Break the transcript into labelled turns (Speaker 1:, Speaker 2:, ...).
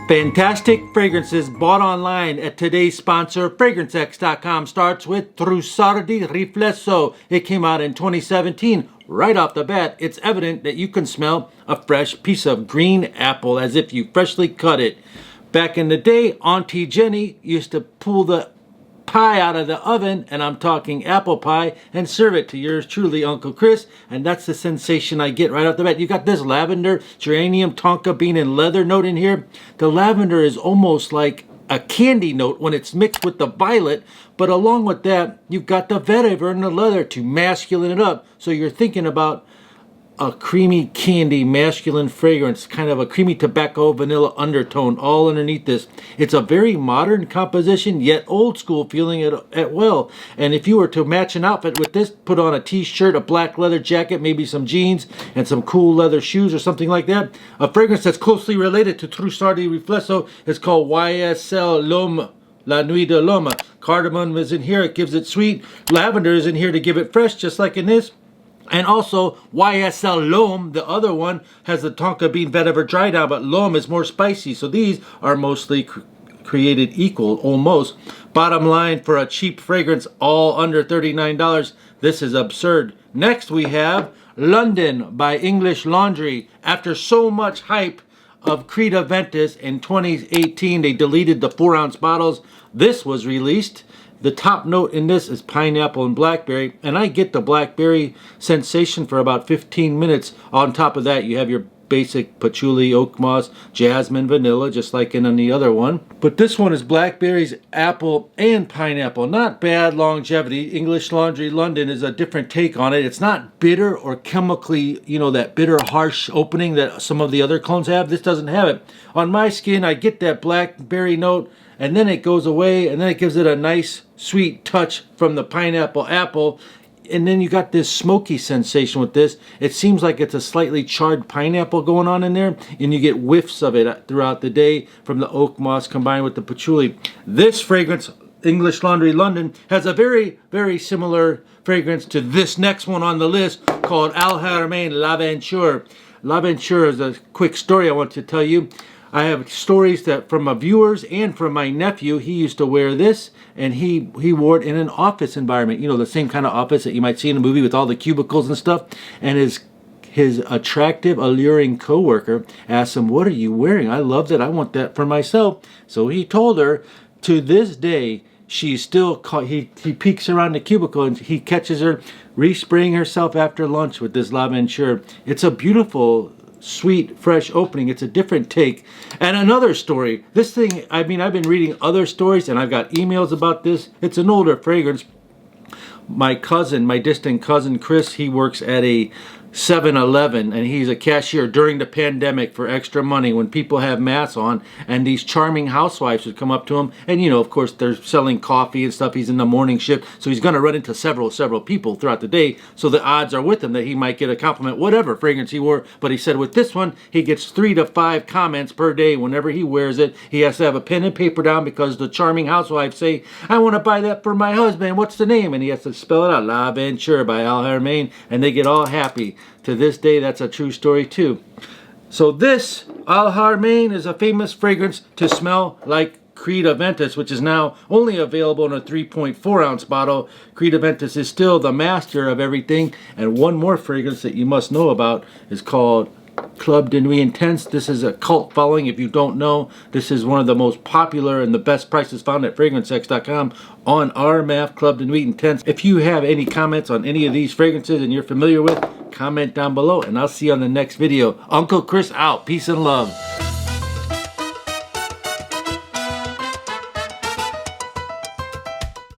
Speaker 1: Fantastic fragrances bought online at today's sponsor, FragranceX.com, starts with Torossardi Riflesso. It came out in 2017. Right off the bat, it's evident that you can smell a fresh piece of green apple as if you freshly cut it. Back in the day, Auntie Jenny used to pull the pie out of the oven, and I'm talking apple pie, and serve it to yours truly, Uncle Chris, and that's the sensation I get right off the bat. You got this lavender, geranium, tonka bean, and leather note in here. The lavender is almost like a candy note when it's mixed with the violet, but along with that, you've got the vetiver and the leather to masculine it up, so you're thinking about a creamy candy masculine fragrance, kind of a creamy tobacco vanilla undertone all underneath this. It's a very modern composition, yet old school feeling at well. And if you were to match an outfit with this, put on a t-shirt, a black leather jacket, maybe some jeans, and some cool leather shoes or something like that. A fragrance that's closely related to Torossardi Riflesso is called YSL L'Homme. La Nuit de l'Homme. Cardamom is in here, it gives it sweet. Lavender is in here to give it fresh, just like in this. And also, YSL L'Homme, the other one, has the tonka bean vetiver dry down, but L'Homme is more spicy. So these are mostly created equal, almost. Bottom line, for a cheap fragrance, all under $39, this is absurd. Next we have London by English Laundry. After so much hype of Creed Aventus in 2018, they deleted the 4-ounce bottles. This was released. The top note in this is pineapple and blackberry, and I get the blackberry sensation for about 15 minutes. On top of that, you have your basic patchouli, oak moss, jasmine, vanilla, just like in the other one. But this one is blackberries, apple, and pineapple. Not bad longevity. English Laundry London is a different take on it. It's not bitter or chemically, that bitter, harsh opening that some of the other clones have. This doesn't have it. On my skin, I get that blackberry note, and then it goes away, and then it gives it a nice sweet touch from the pineapple apple, and then you got this smoky sensation with this. It seems like it's a slightly charred pineapple going on in there, and you get whiffs of it throughout the day from the oak moss combined with the patchouli. This fragrance, English Laundry London, has a very, very similar fragrance to this next one on the list called Hakim Laventure. Laventure is a quick story I want to tell you. I have stories that from my viewers and from my nephew. He used to wear this, and he wore it in an office environment. The same kind of office that you might see in a movie with all the cubicles and stuff. And his attractive, alluring coworker asked him, "What are you wearing? I love that. I want that for myself." So he told her, to this day, she's still caught. He peeks around the cubicle and he catches her respraying herself after lunch with this Laventure. It's a beautiful, sweet, fresh opening. It's a different take. And another story. This thing, I've been reading other stories and I've got emails about this. It's an older fragrance. My distant cousin Chris, he works at a 7-Eleven, and he's a cashier during the pandemic for extra money when people have masks on, and these charming housewives would come up to him, and of course they're selling coffee and stuff. He's in the morning shift, so he's going to run into several people throughout the day, so the odds are with him that he might get a compliment, whatever fragrance he wore. But he said with this one, he gets 3 to 5 comments per day whenever he wears it. He has to have a pen and paper down because the charming housewives say, "I want to buy that for my husband. What's the name?" And he has to spell it out, Laventure by Hakim, and they get all happy. To this day, that's a true story too. So this Hakim is a famous fragrance to smell like Creed Aventus, which is now only available in a 3.4-ounce bottle. Creed Aventus is still the master of everything. And one more fragrance that you must know about is called Club de Nuit Intense. This is a cult following. If you don't know, this is one of the most popular and the best prices found at FragranceX.com on our map, Club de Nuit Intense. If you have any comments on any of these fragrances and you're familiar with, comment down below, and I'll see you on the next video. Uncle Chris out. Peace and love.